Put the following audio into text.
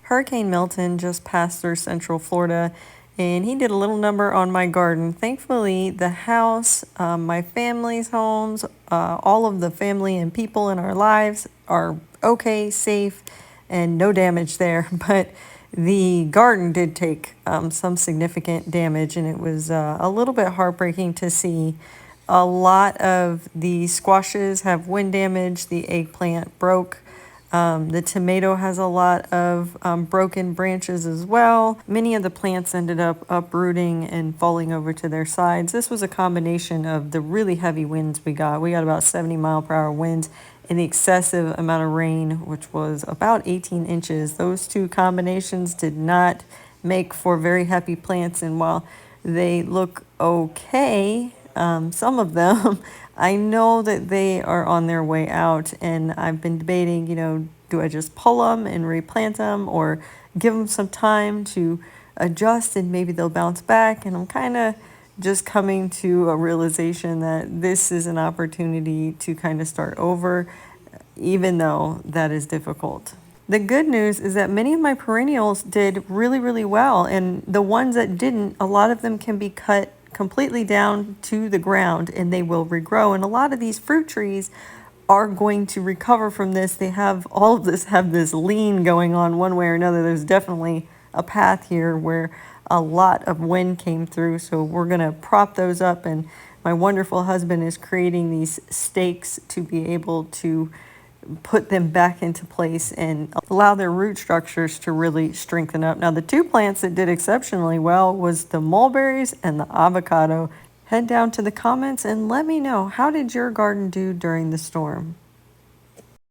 Hurricane Milton just passed through Central Florida, and he did a little number on my garden. Thankfully, the house, my family's homes, all of the family and people in our lives are okay, safe, and no damage there. But the garden did take some significant damage, and it was a little bit heartbreaking to see. A lot of the squashes have wind damage, the eggplant broke. The tomato has a lot of broken branches as well. Many of the plants ended up uprooting and falling over to their sides. This was a combination of the really heavy winds we got. We got about 70-mile-per-hour winds and the excessive amount of rain, which was about 18 inches. Those two combinations did not make for very happy plants, and while they look okay, some of them, I know that they are on their way out, and I've been debating, do I just pull them and replant them or give them some time to adjust and maybe they'll bounce back? And I'm kind of just coming to a realization that this is an opportunity to kind of start over, even though that is difficult. The good news is that many of my perennials did really, really well, and the ones that didn't, a lot of them can be cut completely down to the ground and they will regrow. And a lot of these fruit trees are going to recover from this. They have all of this, have this lean going on one way or another. There's definitely a path here where a lot of wind came through. So we're going to prop those up, and my wonderful husband is creating these stakes to be able to put them back into place and allow their root structures to really strengthen up. Now, the two plants that did exceptionally well was the mulberries and the avocado. Head down to the comments and let me know, how did your garden do during the storm?